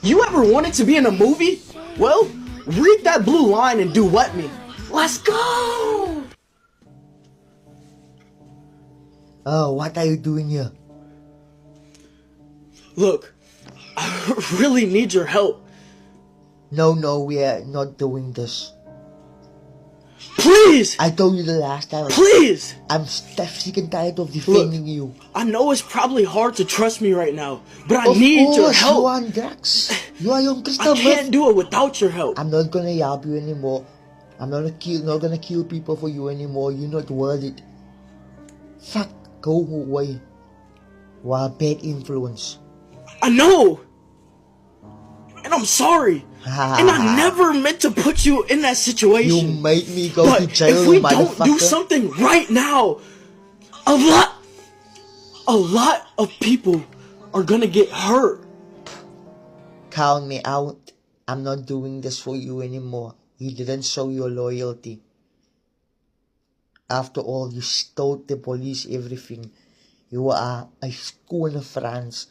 You ever wanted to be in a movie? Well, read that blue line and do what me. Let's go! Oh, what are you doing here? Look, I really need your help. No, we are not doing this. Please! I told you the last time. Please! I'm sick and tired of defending you. I know it's probably hard to trust me right now, but I Of need your course, help. you are on drugs. You are on crystal I can't meth. do it without your help. I'm not gonna help you anymore. I'm not gonna kill people for you anymore. You're not worth it. Fuck, go away. You are a bad influence. I know! And I'm sorry. And I never meant to put you in that You situation. made me go But to jail, if we motherfucker. don't do something right now, a lot of people are gonna get hurt. Count me out. I'm not doing this for you anymore. You didn't show your loyalty. After all, you stole the police everything. You are a school in France.